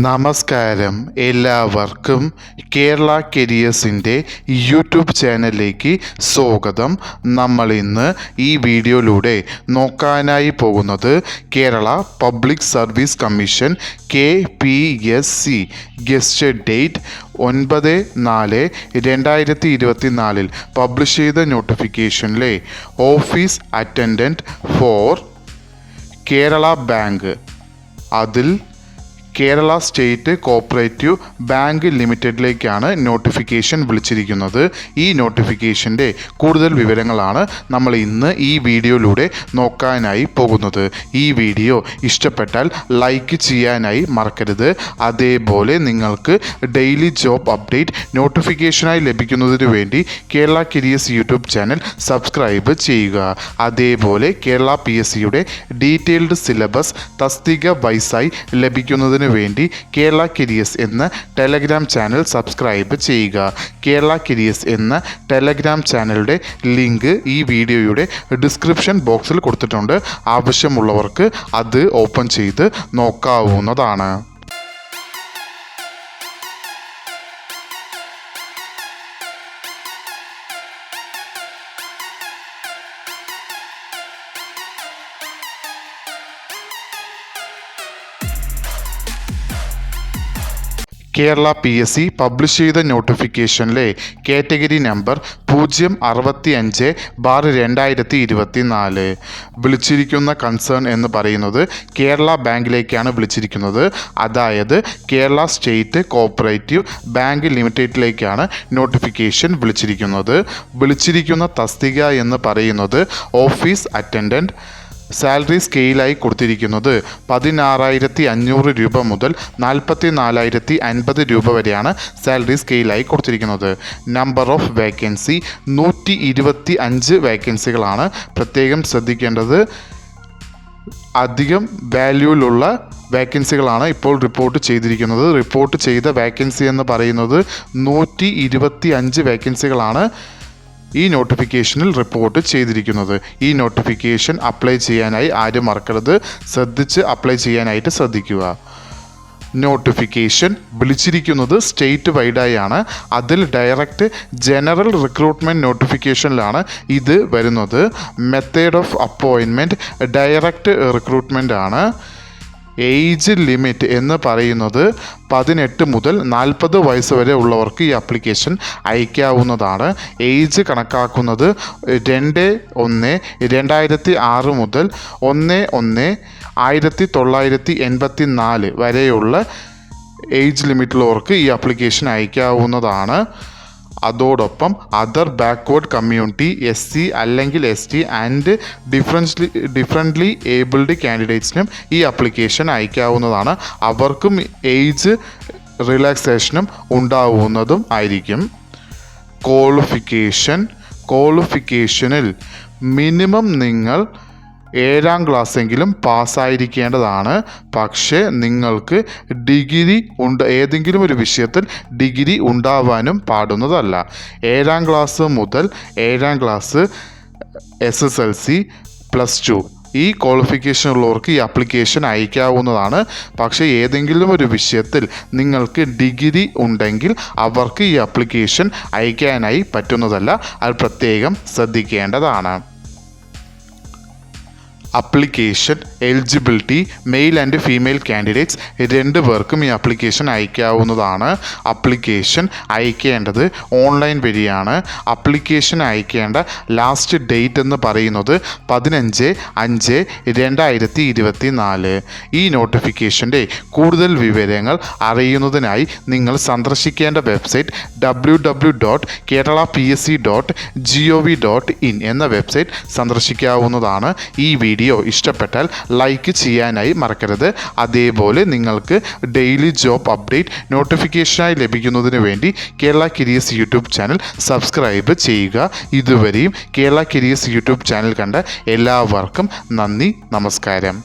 നമസ്കാരം, എല്ലാവർക്കും കേരള കരിയേഴ്സിൻ്റെ യൂട്യൂബ് ചാനലിലേക്ക് സ്വാഗതം. നമ്മൾ ഇന്ന് ഈ വീഡിയോയിലൂടെ നോക്കാനായി പോകുന്നത് Kerala public service commission KPSC gazetted date 9/4/2024 publish ചെയ്ത നോട്ടിഫിക്കേഷനിലെ office attendant for Kerala bank, അതിൽ കേരള സ്റ്റേറ്റ് കോപ്പറേറ്റീവ് ബാങ്ക് ലിമിറ്റഡിലേക്കാണ് നോട്ടിഫിക്കേഷൻ വിളിച്ചിരിക്കുന്നത്. ഈ നോട്ടിഫിക്കേഷൻ്റെ കൂടുതൽ വിവരങ്ങളാണ് നമ്മൾ ഇന്ന് ഈ വീഡിയോയിലൂടെ നോക്കാനായി പോകുന്നത്. ഈ വീഡിയോ ഇഷ്ടപ്പെട്ടാൽ ലൈക്ക് ചെയ്യാനായി മറക്കരുത്. അതേപോലെ നിങ്ങൾക്ക് ഡെയിലി ജോബ് അപ്ഡേറ്റ് നോട്ടിഫിക്കേഷനായി ലഭിക്കുന്നതിന് വേണ്ടി Kerala careers YouTube channel subscribe ചെയ്യുക. അതേപോലെ കേരള PSCയുടെ ഡീറ്റെയിൽഡ് സിലബസ് തസ്തിക വൈസായി ലഭിക്കുന്നതിന് വേണ്ടി കേരള കരിയേഴ്സ് എന്ന ടെലഗ്രാം ചാനൽ സബ്സ്ക്രൈബ് ചെയ്യുക. കേരള കരിയേഴ്സ് എന്ന ടെലഗ്രാം ചാനലിൻ്റെ ലിങ്ക് ഈ വീഡിയോയുടെ ഡിസ്ക്രിപ്ഷൻ ബോക്സിൽ കൊടുത്തിട്ടുണ്ട്. ആവശ്യമുള്ളവർക്ക് അത് ഓപ്പൺ ചെയ്ത് നോക്കാവുന്നതാണ്. കേരള PSC പബ്ലിഷ് ചെയ്ത നോട്ടിഫിക്കേഷനിലെ കാറ്റഗറി നമ്പർ 065/2024 വിളിച്ചിരിക്കുന്ന കൺസേൺ എന്ന് പറയുന്നത് കേരള ബാങ്കിലേക്കാണ് വിളിച്ചിരിക്കുന്നത്. അതായത് കേരള സ്റ്റേറ്റ് കോപ്പറേറ്റീവ് ബാങ്ക് ലിമിറ്റഡിലേക്കാണ് നോട്ടിഫിക്കേഷൻ വിളിച്ചിരിക്കുന്ന തസ്തിക എന്ന് പറയുന്നത് ഓഫീസ് അറ്റൻഡൻറ്റ്. സാലറി സ്കെയിലായി കൊടുത്തിരിക്കുന്നത് 16,500 രൂപ മുതൽ 44,050 രൂപ വരെയാണ് സാലറി സ്കെയിലായി കൊടുത്തിരിക്കുന്നത്. Number of vacancy 125 വേക്കൻസികളാണ്. പ്രത്യേകം ശ്രദ്ധിക്കേണ്ടത്, അധികം വാല്യൂയിലുള്ള വേക്കൻസികളാണ് ഇപ്പോൾ റിപ്പോർട്ട് ചെയ്തിരിക്കുന്നത്. റിപ്പോർട്ട് ചെയ്ത വേക്കൻസി എന്ന് പറയുന്നത് 125 വേക്കൻസികളാണ് ഈ നോട്ടിഫിക്കേഷനിൽ റിപ്പോർട്ട് ചെയ്തിരിക്കുന്നത്. ഈ നോട്ടിഫിക്കേഷൻ അപ്ലൈ ചെയ്യാനായി ആരും മറക്കരുത്. ശ്രദ്ധിച്ച് അപ്ലൈ ചെയ്യാനായിട്ട് ശ്രദ്ധിക്കുക. നോട്ടിഫിക്കേഷൻ വിളിച്ചിരിക്കുന്നത് സ്റ്റേറ്റ് വൈഡായാണ്. അതിൽ ഡയറക്റ്റ് ജനറൽ റിക്രൂട്ട്മെൻറ്റ് നോട്ടിഫിക്കേഷനിലാണ് ഇത് വരുന്നത്. Method of appointment direct recruitment ആണ്. ഏജ് ലിമിറ്റ് എന്ന് പറയുന്നത് 18 മുതൽ 40 വയസ്സ് വരെ ഉള്ളവർക്ക് ഈ ആപ്ലിക്കേഷൻ അയക്കാവുന്നതാണ്. ഏജ് കണക്കാക്കുന്നത് 2/1/2006 മുതൽ 1/1/1984 വരെയുള്ള ഏജ് ലിമിറ്റുള്ളവർക്ക് ഈ ആപ്ലിക്കേഷൻ അയക്കാവുന്നതാണ്. അതോടൊപ്പം അതർ ബാക്ക്വേർഡ് കമ്മ്യൂണിറ്റി, SC അല്ലെങ്കിൽ ST ആൻഡ് ഡിഫറൻ്റ്ലി ഏബിൾഡ് കാൻഡിഡേറ്റ്സിനും ഈ ആപ്ലിക്കേഷൻ അയക്കാവുന്നതാണ്. അവർക്കും ഏജ് റിലാക്സേഷനും ഉണ്ടാവുന്നതും ആയിരിക്കും. ക്വാളിഫിക്കേഷനിൽ മിനിമം നിങ്ങൾ 7ാം ക്ലാസ്സെങ്കിലും പാസ്സായിരിക്കേണ്ടതാണ്. പക്ഷേ നിങ്ങൾക്ക് ഏതെങ്കിലും ഒരു വിഷയത്തിൽ ഡിഗ്രി ഉണ്ടാവാനും പാടുന്നതല്ല. 7ാം ക്ലാസ് മുതൽ 7ാം ക്ലാസ് SSLC +2 ഈ ക്വാളിഫിക്കേഷൻ ഉള്ളവർക്ക് ഈ ആപ്ലിക്കേഷൻ അയക്കാവുന്നതാണ്. പക്ഷേ ഏതെങ്കിലും ഒരു വിഷയത്തിൽ നിങ്ങൾക്ക് ഡിഗ്രി ഉണ്ടെങ്കിൽ അവർക്ക് ഈ ആപ്ലിക്കേഷൻ അയക്കാനായി പറ്റുന്നതല്ല. അത് പ്രത്യേകം ശ്രദ്ധിക്കേണ്ടതാണ്. Application eligibility male and female candidates 2 പേർക്കും ഈ ആപ്ലിക്കേഷൻ അയക്കാവുന്നതാണ്. അപ്ലിക്കേഷൻ അയക്കേണ്ടത് ഓൺലൈൻ വഴിയാണ്. അപ്ലിക്കേഷൻ അയക്കേണ്ട ലാസ്റ്റ് ഡേറ്റ് എന്ന് പറയുന്നത് 15/5/2024. ഈ നോട്ടിഫിക്കേഷൻ്റെ കൂടുതൽ വിവരങ്ങൾ അറിയുന്നതിനായി നിങ്ങൾ സന്ദർശിക്കേണ്ട വെബ്സൈറ്റ് www.keralapsc.gov.in എന്ന വെബ്സൈറ്റ് സന്ദർശിക്കാവുന്നതാണ്. ഈ വീഡിയോ ഇഷ്ടപ്പെട്ടാൽ ലൈക്ക് ചെയ്യാനായി മറക്കരുത്. അതേപോലെ നിങ്ങൾക്ക് ഡെയിലി ജോബ് അപ്ഡേറ്റ് നോട്ടിഫിക്കേഷനായി ലഭിക്കുന്നതിന് വേണ്ടി Kerala careers YouTube channel subscribe ചെയ്യുക. ഇതുവരെയും കേരള കരിയേഴ്സ് യൂട്യൂബ് ചാനൽ കണ്ട എല്ലാവർക്കും നന്ദി, നമസ്കാരം.